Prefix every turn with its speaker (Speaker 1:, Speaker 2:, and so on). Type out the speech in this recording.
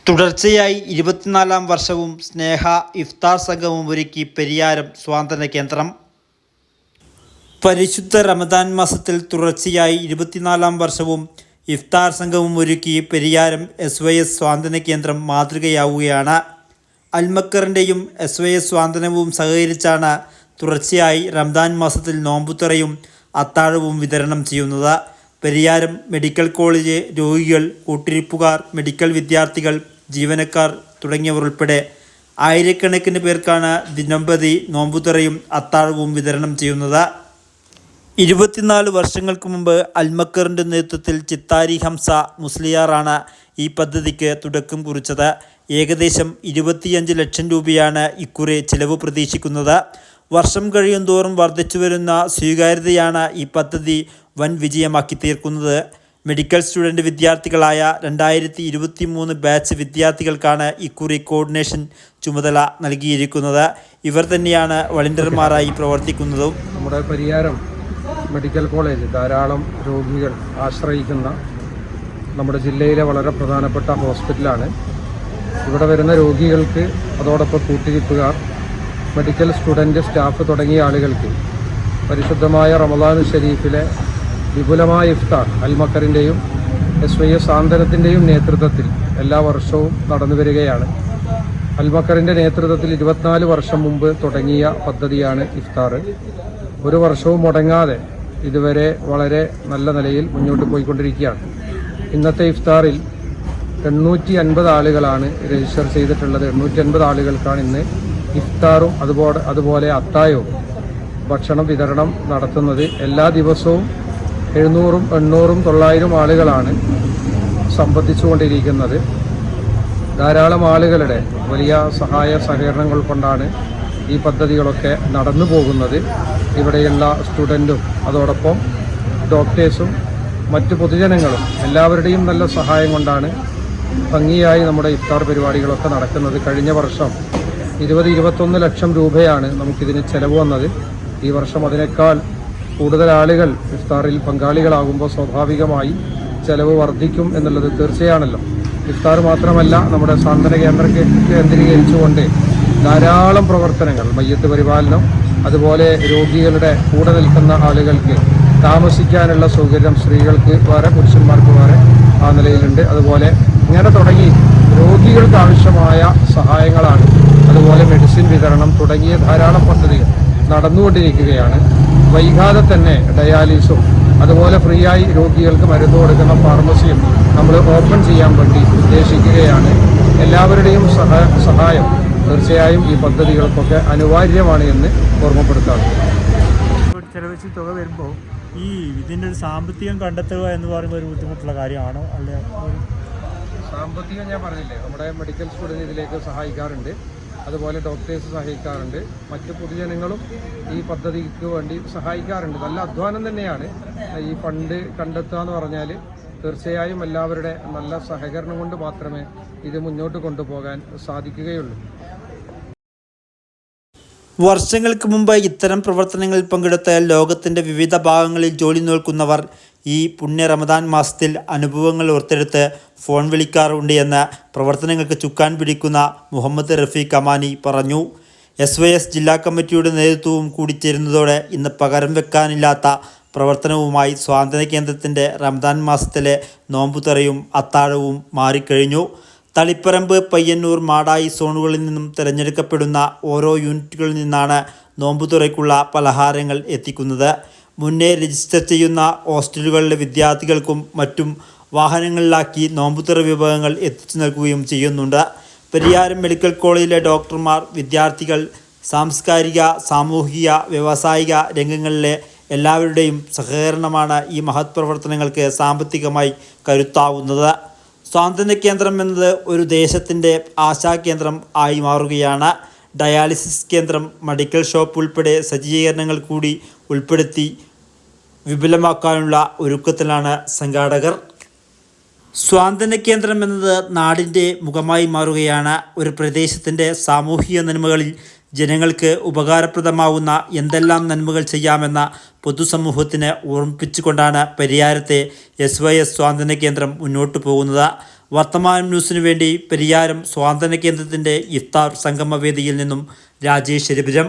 Speaker 1: തുടർച്ചയായി 24-ാം വർഷവും സ്നേഹ ഇഫ്താർ സംഗമം ഒരുക്കി പെരിയാരം സ്വാതന്ത്ര്യ കേന്ദ്രം. പരിശുദ്ധ റമദാൻ മാസത്തിൽ തുടർച്ചയായി 24-ാം വർഷവും ഇഫ്താർ സംഗമം ഒരുക്കി പെരിയാരം SYS സ്വാതന്ത്ര്യ കേന്ദ്രം മാതൃകയാവുകയാണ്. അൽമക്കറിൻ്റെയും SYS സ്വാതന്ത്ര്യവും സഹകരിച്ചാണ് തുടർച്ചയായി റമദാൻ മാസത്തിൽ നോമ്പുതുറയും അത്താഴവും വിതരണം ചെയ്യുന്നത്. പെരിയാരം മെഡിക്കൽ കോളേജ് രോഗികൾ, കൂട്ടിരിപ്പുകാർ, മെഡിക്കൽ വിദ്യാർത്ഥികൾ, ജീവനക്കാർ തുടങ്ങിയവർ ഉൾപ്പെടെ ആയിരക്കണക്കിന് പേർക്കാണ് ദിനംപ്രതി നോമ്പുതുറയും അത്താഴവും വിതരണം ചെയ്യുന്നത്. 24 വർഷങ്ങൾക്ക് മുമ്പ് അൽമക്കറിൻ്റെ നേതൃത്വത്തിൽ ചിത്താരി ഹംസ മുസ്ലിയാറാണ് ഈ പദ്ധതിക്ക് തുടക്കം കുറിച്ചത്. ഏകദേശം 25 ലക്ഷം രൂപയാണ് ഇക്കുറി ചിലവ് പ്രതീക്ഷിക്കുന്നത്. വർഷം കഴിയുന്തോറും വർദ്ധിച്ചുവരുന്ന സ്വീകാര്യതയാണ് ഈ പദ്ധതി വൻ വിജയമാക്കി തീർക്കുന്നത്. മെഡിക്കൽ സ്റ്റുഡൻറ്റ് വിദ്യാർത്ഥികളായ 2023 ബാച്ച് വിദ്യാർത്ഥികൾക്കാണ് ഇക്കുറി കോർഡിനേഷൻ ചുമതല നൽകിയിരിക്കുന്നത്. ഇവർ തന്നെയാണ് വളണ്ടിയർമാരായി പ്രവർത്തിക്കുന്നതും.
Speaker 2: നമ്മുടെ പരിയാരം മെഡിക്കൽ കോളേജ് ധാരാളം രോഗികൾ ആശ്രയിക്കുന്ന നമ്മുടെ ജില്ലയിലെ വളരെ പ്രധാനപ്പെട്ട ഹോസ്പിറ്റലാണ്. ഇവിടെ വരുന്ന രോഗികൾക്ക്, അതോടൊപ്പം കൂട്ടിരിപ്പുകാർ, മെഡിക്കൽ സ്റ്റുഡൻറ്റ്, സ്റ്റാഫ് തുടങ്ങിയ ആളുകൾക്ക് പരിശുദ്ധമായ റമദാനു ഷരീഫിലെ വിപുലമായ ഇഫ്താർ അൽമക്കറിൻ്റെയും SYS സാന്ത്വനത്തിൻ്റെയും നേതൃത്വത്തിൽ എല്ലാ വർഷവും നടന്നു വരികയാണ്. അൽമക്കറിൻ്റെ നേതൃത്വത്തിൽ 24 വർഷം മുമ്പ് തുടങ്ങിയ പദ്ധതിയാണ് ഇഫ്താർ. ഒരു വർഷവും മുടങ്ങാതെ ഇതുവരെ വളരെ നല്ല നിലയിൽ മുന്നോട്ട് പോയിക്കൊണ്ടിരിക്കുകയാണ്. ഇന്നത്തെ ഇഫ്താറിൽ 850 ആളുകളാണ് രജിസ്റ്റർ ചെയ്തിട്ടുള്ളത്. 850 ആളുകൾക്കാണ് ഇന്ന് ഇഫ്താറും അതുപോലെ അത്തായവും ഭക്ഷണം വിതരണം നടത്തുന്നത്. എല്ലാ ദിവസവും 700, 800, 900 ആളുകളാണ് സംബന്ധിച്ചുകൊണ്ടിരിക്കുന്നത്. ധാരാളം ആളുകളുടെ വലിയ സഹായ സഹകരണങ്ങൾ കൊണ്ടാണ് ഈ പദ്ധതികളൊക്കെ നടന്നു പോകുന്നത്. ഇവിടെയുള്ള സ്റ്റുഡൻറ്റും അതോടൊപ്പം ഡോക്ടേഴ്സും മറ്റു പൊതുജനങ്ങളും എല്ലാവരുടെയും നല്ല സഹായം കൊണ്ടാണ് ഭംഗിയായി നമ്മുടെ ഇഫ്താർ പരിപാടികളൊക്കെ നടക്കുന്നത്. കഴിഞ്ഞ വർഷം 20-21 ലക്ഷം രൂപയാണ് നമുക്കിതിന് ചെലവ് വന്നത്. ഈ വർഷം അതിനേക്കാൾ കൂടുതൽ ആളുകൾ ഇഫ്താറിൽ പങ്കാളികളാകുമ്പോൾ സ്വാഭാവികമായി ചെലവ് വർദ്ധിക്കും എന്നുള്ളത് തീർച്ചയാണല്ലോ. ഇഫ്താർ മാത്രമല്ല, നമ്മുടെ സാന്ത്വന കേന്ദ്രം കേന്ദ്രീകരിച്ചുകൊണ്ട് ധാരാളം പ്രവർത്തനങ്ങൾ, മയ്യത്ത് പരിപാലനം, അതുപോലെ രോഗികളുടെ കൂടെ നിൽക്കുന്ന ആളുകൾക്ക് താമസിക്കാനുള്ള സൗകര്യം സ്ത്രീകൾക്ക് വേറെ, പുരുഷന്മാർക്ക് വേറെ ആ നിലയിലുണ്ട്. അതുപോലെ ഇങ്ങനെ തുടങ്ങി രോഗികൾക്ക് ആവശ്യമായ സഹായങ്ങളാണ്, അതുപോലെ മെഡിസിൻ വിതരണം തുടങ്ങിയ ധാരാളം പദ്ധതികൾ നടന്നുകൊണ്ടിരിക്കുകയാണ്. വൈകാതെ തന്നെ ഡയാലിസും അതുപോലെ ഫ്രീ ആയി രോഗികൾക്ക് മരുന്ന് കൊടുക്കുന്ന ഫാർമസിയും നമ്മൾ ഓപ്പൺ ചെയ്യാൻ വേണ്ടി ഉദ്ദേശിക്കുകയാണ്. എല്ലാവരുടെയും സഹായം തീർച്ചയായും ഈ പദ്ധതികൾക്കൊക്കെ അനിവാര്യമാണ് എന്ന് ഓർമ്മപ്പെടുത്താണ്.
Speaker 3: ചെലവഴിച്ച തുക വരുമ്പോൾ ഈ ഇതിൻ്റെ ഒരു സാമ്പത്തികം കണ്ടെത്തുക എന്ന് പറയുമ്പോൾ ഒരു ബുദ്ധിമുട്ടുള്ള കാര്യമാണോ? അല്ലെ,
Speaker 2: സാമ്പത്തികം ഞാൻ പറഞ്ഞില്ലേ, നമ്മുടെ മെഡിക്കൽ സ്റ്റുഡൻറ്റ് ഇതിലേക്ക് സഹായിക്കാറുണ്ട്, അതുപോലെ ഡോക്ടേഴ്സ് സഹായിക്കാറുണ്ട്, മറ്റ് പൊതുജനങ്ങളും ഈ പദ്ധതിക്ക് വേണ്ടി സഹായിക്കാറുണ്ട്. നല്ല അധ്വാനം തന്നെയാണ് ഈ ഫണ്ട് കണ്ടെത്തുക എന്ന് പറഞ്ഞാൽ. തീർച്ചയായും എല്ലാവരുടെ നല്ല സഹകരണം കൊണ്ട് മാത്രമേ ഇത് മുന്നോട്ട് കൊണ്ടുപോകാൻ സാധിക്കുകയുള്ളൂ.
Speaker 1: വർഷങ്ങൾക്ക് മുമ്പ് ഇത്തരം പ്രവർത്തനങ്ങളിൽ പങ്കെടുത്ത ലോകത്തിൻ്റെ വിവിധ ഭാഗങ്ങളിൽ ജോലി നോക്കുന്നവർ ഈ പുണ്യ റമദാൻ മാസത്തിൽ അനുഭവങ്ങൾ ഓർത്തെടുത്ത് ഫോൺ വിളിക്കാറുണ്ട് എന്ന് പ്രവർത്തനങ്ങൾക്ക് ചുക്കാൻ പിടിക്കുന്ന മുഹമ്മദ് റഫീഖ് അമാനി പറഞ്ഞു. SYS ജില്ലാ കമ്മിറ്റിയുടെ നേതൃത്വവും കൂടിച്ചേരുന്നതോടെ ഇന്ന് പകരം വെക്കാനില്ലാത്ത പ്രവർത്തനവുമായി സ്വാതന്ത്ര്യ കേന്ദ്രത്തിൻ്റെ റമദാൻ മാസത്തിലെ നോമ്പുതുറയും അത്താഴവും മാറിക്കഴിഞ്ഞു. തളിപ്പറമ്പ്, പയ്യന്നൂർ, മാടായി സോണുകളിൽ നിന്നും തിരഞ്ഞെടുക്കപ്പെടുന്ന ഓരോ യൂണിറ്റുകളിൽ നിന്നാണ് നോമ്പുതുറയ്ക്കുള്ള പലഹാരങ്ങൾ എത്തിക്കുന്നത്. മുന്നേ രജിസ്റ്റർ ചെയ്യുന്ന ഹോസ്റ്റലുകളിലെ വിദ്യാർത്ഥികൾക്കും മറ്റും വാഹനങ്ങളിലാക്കി നോമ്പുതുറ വിഭവങ്ങൾ എത്തിച്ചു നൽകുകയും ചെയ്യുന്നുണ്ട്. പെരിയാരം മെഡിക്കൽ കോളേജിലെ ഡോക്ടർമാർ, വിദ്യാർത്ഥികൾ, സാംസ്കാരിക, സാമൂഹിക, വ്യാവസായിക രംഗങ്ങളിലെ എല്ലാവരുടെയും സഹകരണമാണ് ഈ മഹത് പ്രവർത്തനങ്ങൾക്ക് സാമ്പത്തികമായി കരുത്താവുന്നത്. സ്വാതന്ത്ര്യ കേന്ദ്രം എന്നത് ഒരു ദേശത്തിൻ്റെ ആശാകേന്ദ്രം ആയി മാറുകയാണ്. ഡയാലിസിസ് കേന്ദ്രം, മെഡിക്കൽ ഷോപ്പ് ഉൾപ്പെടെ സജ്ജീകരണങ്ങൾ കൂടി ഉൾപ്പെടുത്തി വിപുലമാക്കാനുള്ള ഒരുക്കത്തിലാണ് സംഘാടകർ. സ്വാതന്ത്ര്യ കേന്ദ്രം എന്നത് നാടിൻ്റെ മുഖമായി മാറുകയാണ്. ഒരു പ്രദേശത്തിൻ്റെ സാമൂഹിക നന്മകളിൽ ജനങ്ങൾക്ക് ഉപകാരപ്രദമാവുന്ന എന്തെല്ലാം നന്മകൾ ചെയ്യാമെന്ന പൊതുസമൂഹത്തിന് ഓർമ്മിപ്പിച്ചുകൊണ്ടാണ് പെരിയാരത്തെ SYS സ്വാതന്ത്ര്യ കേന്ദ്രം മുന്നോട്ട് പോകുന്നത്. വർത്തമാനം ന്യൂസിനു വേണ്ടി പെരിയാരം സ്വാതന്ത്ര്യ കേന്ദ്രത്തിൻ്റെ ഇഫ്താർ സംഗമവേദിയിൽ നിന്നും രാജേഷ് രവിപുരം.